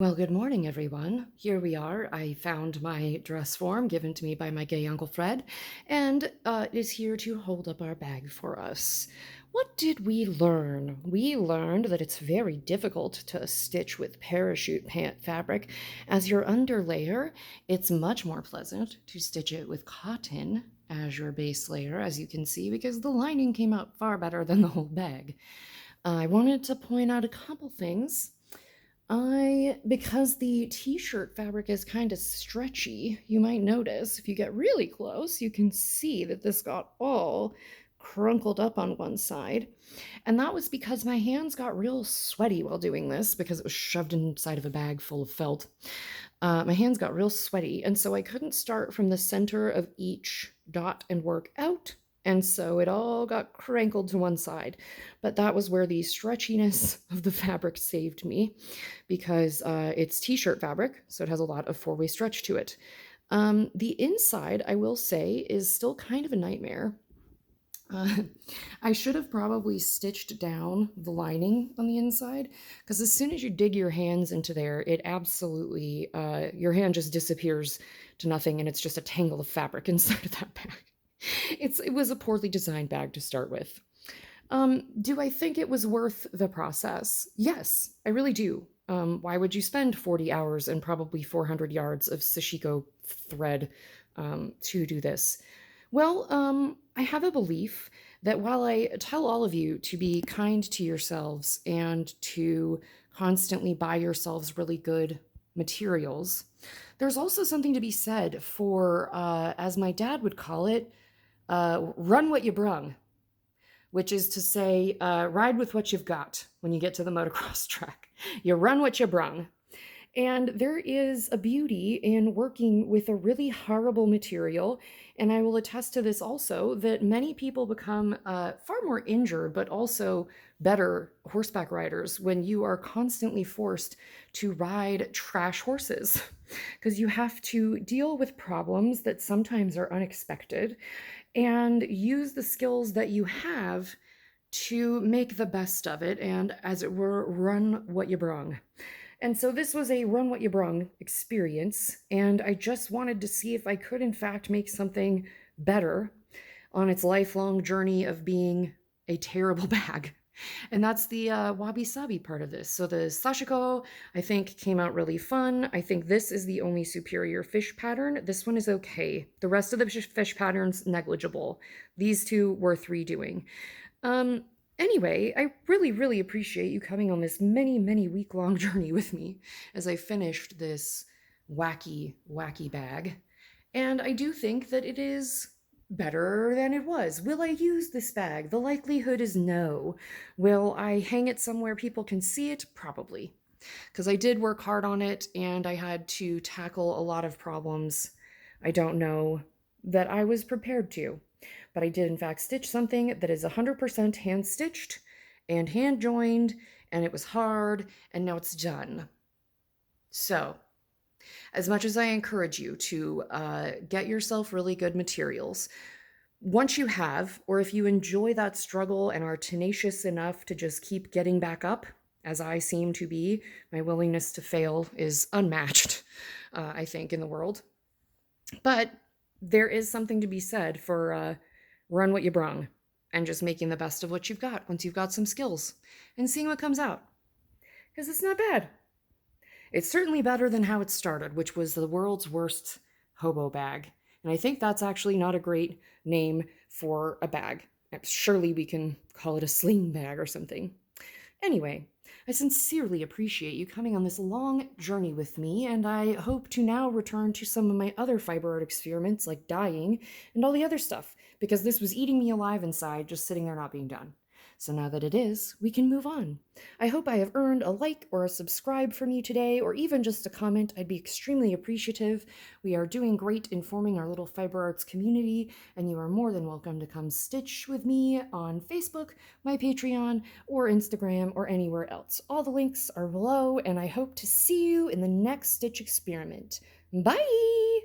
Well, good morning, everyone. Here we are. I found my dress form given to me by my gay Uncle Fred, and is here to hold up our bag for us. What did we learn? We learned that it's very difficult to stitch with parachute pant fabric. As your underlayer, it's much more pleasant to stitch it with cotton as your base layer, as you can see, because the lining came out far better than the whole bag. I wanted to point out a couple things. Because the t-shirt fabric is kind of stretchy, you might notice if you get really close, you can see that this got all crunkled up on one side. And that was because my hands got real sweaty while doing this because it was shoved inside of a bag full of felt. My hands got real sweaty, and so I couldn't start from the center of each dot and work out. And so it all got crankled to one side. But that was where the stretchiness of the fabric saved me because it's t-shirt fabric, so it has a lot of four-way stretch to it. The inside, I will say, is still kind of a nightmare. I should have probably stitched down the lining on the inside because as soon as you dig your hands into there, it absolutely, your hand just disappears to nothing and it's just a tangle of fabric inside of that bag. It was a poorly designed bag to start with. Do I think it was worth the process? Yes, I really do. Why would you spend 40 hours and probably 400 yards of Sashiko thread to do this? Well, I have a belief that while I tell all of you to be kind to yourselves and to constantly buy yourselves really good materials, there's also something to be said for, as my dad would call it, run what you brung, which is to say, ride with what you've got when you get to the motocross track. You run what you brung. And there is a beauty in working with a really horrible material. And I will attest to this also, that many people become far more injured, but also better horseback riders when you are constantly forced to ride trash horses, because you have to deal with problems that sometimes are unexpected and use the skills that you have to make the best of it and, as it were, run what you brung. And so this was a run what you brung experience, and I just wanted to see if I could in fact make something better on its lifelong journey of being a terrible bag. And that's the Wabi-Sabi part of this. So the Sashiko, I think, came out really fun. I think this is the only superior fish pattern. This one is okay. The rest of the fish patterns, negligible. These two worth redoing. Anyway, I really, really appreciate you coming on this many, many week-long journey with me as I finished this wacky, wacky bag. And I do think that it is better than it was. Will I use this bag? The likelihood is no. Will I hang it somewhere people can see it? Probably. Because I did work hard on it and I had to tackle a lot of problems I don't know that I was prepared to. But I did in fact stitch something that is 100% hand stitched and hand joined, and it was hard, and now it's done. So, as much as I encourage you to get yourself really good materials, once you have, or if you enjoy that struggle and are tenacious enough to just keep getting back up, as I seem to be, my willingness to fail is unmatched, I think, in the world. But there is something to be said for run what you brung and just making the best of what you've got once you've got some skills and seeing what comes out. Because it's not bad. It's certainly better than how it started, which was the world's worst hobo bag. And I think that's actually not a great name for a bag. Surely we can call it a sling bag or something. Anyway, I sincerely appreciate you coming on this long journey with me, and I hope to now return to some of my other fiber art experiments like dyeing and all the other stuff, because this was eating me alive inside, just sitting there not being done. So now that it is, we can move on. I hope I have earned a like or a subscribe from you today, or even just a comment. I'd be extremely appreciative. We are doing great in forming our little fiber arts community, and you are more than welcome to come stitch with me on Facebook, my Patreon, or Instagram, or anywhere else. All the links are below, and I hope to see you in the next stitch experiment. Bye!